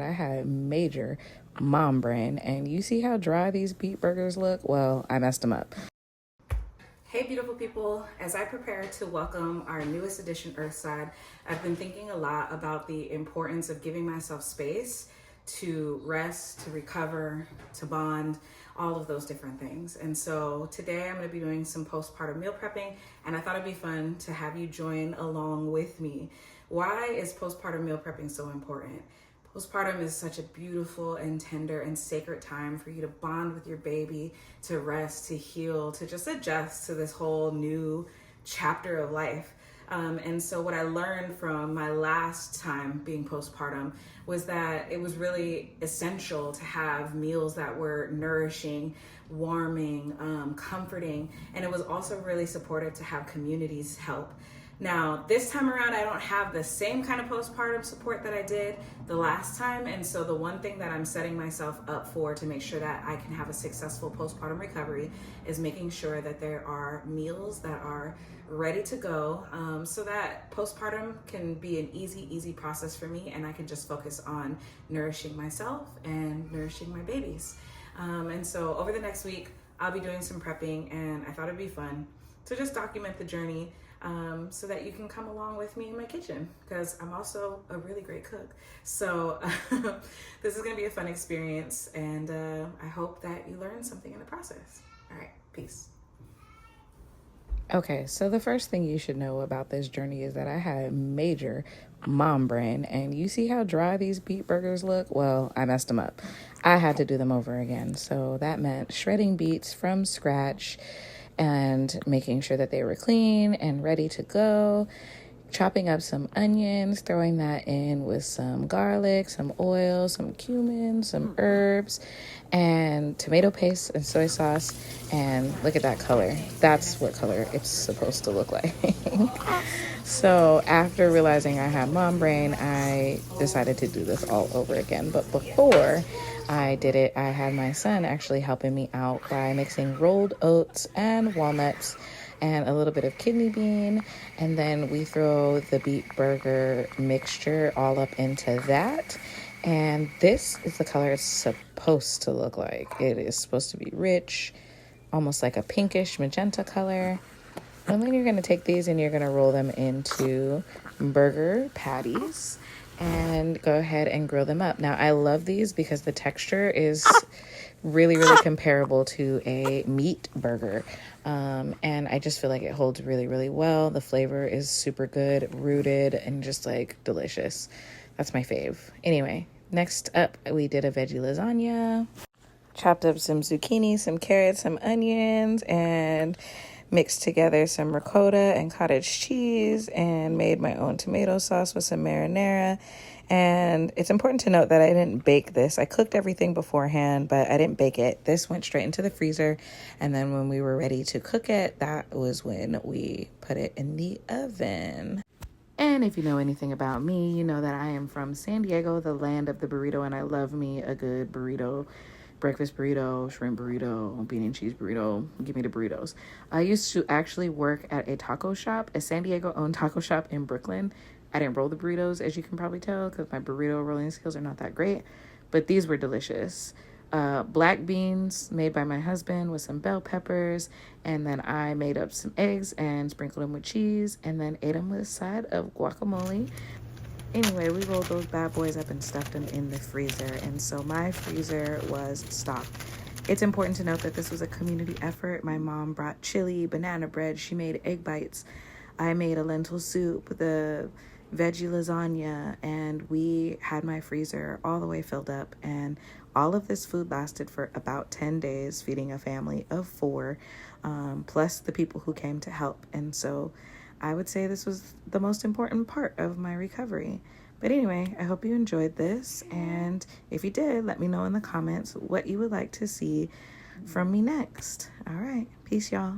I had major mom brain, and you see how dry these beet burgers look? Well, I messed them up. Hey beautiful people, as I prepare to welcome our newest edition Earthside, I've been thinking a lot about the importance of giving myself space to rest, to recover, to bond, all of those different things. And so today I'm going to be doing some postpartum meal prepping, and I thought it'd be fun to have you join along with me. Why is postpartum meal prepping so important? Postpartum is such a beautiful and tender and sacred time for you to bond with your baby, to rest, to heal, to just adjust to this whole new chapter of life. And so what I learned from my last time being postpartum was that it was really essential to have meals that were nourishing, warming, comforting, and it was also really supportive to have communities help. Now, this time around, I don't have the same kind of postpartum support that I did the last time. And so the one thing that I'm setting myself up for to make sure that I can have a successful postpartum recovery is making sure that there are meals that are ready to go, so that postpartum can be an easy process for me, and I can just focus on nourishing myself and nourishing my babies. And so over the next week, I'll be doing some prepping, and I thought it'd be fun to just document the journey, so that you can come along with me in my kitchen, because I'm also a really great cook. So this is gonna be a fun experience, and I hope that you learn something in the process. All right, peace. Okay, so the first thing you should know about this journey is that I had major mom brain, and you see how dry these beet burgers look? Well, I messed them up. I had to do them over again. So that meant shredding beets from scratch and making sure that they were clean and ready to go, chopping up some onions, throwing that in with some garlic, some oil, some cumin, some herbs, and tomato paste and soy sauce. And look at that color. That's what color it's supposed to look like. So after realizing I had mom brain, I decided to do this all over again. But before I did it, I had my son actually helping me out by mixing rolled oats and walnuts and a little bit of kidney bean, and then we throw the beet burger mixture all up into that, and this is the color it's supposed to look like. It is supposed to be rich, almost like a pinkish magenta color. And then you're going to take these and you're going to roll them into burger patties and go ahead and grill them up. Now, I love these because the texture is really comparable to a meat burger. And I just feel like it holds really well. The flavor is super good, rooted, and just like delicious. That's my fave. Anyway, next up, we did a veggie lasagna. Chopped up some zucchini, some carrots, some onions, and mixed together some ricotta and cottage cheese, and made my own tomato sauce with some marinara. And it's important to note that I didn't bake this. I cooked everything beforehand, but I didn't bake it. This went straight into the freezer. And then when we were ready to cook it, that was when we put it in the oven. And if you know anything about me, you know that I am from San Diego, the land of the burrito, and I love me a good burrito. Breakfast burrito, shrimp burrito, bean and cheese burrito. Give me the burritos. I used to actually work at a taco shop, a San Diego owned taco shop in Brooklyn. I didn't roll the burritos, as you can probably tell, because my burrito rolling skills are not that great, but these were delicious. Black beans made by my husband with some bell peppers, and then I made up some eggs and sprinkled them with cheese, and then ate them with a side of guacamole. Anyway, we rolled those bad boys up and stuffed them in the freezer, and so my freezer was stocked. It's important to note that this was a community effort. My mom brought chili, banana bread, she made egg bites, I made a lentil soup, the veggie lasagna, and we had my freezer all the way filled up, and all of this food lasted for about 10 days, feeding a family of 4, plus the people who came to help. And so I would say this was the most important part of my recovery. But anyway, I hope you enjoyed this, and if you did, let me know in the comments what you would like to see from me next. All right, peace, y'all.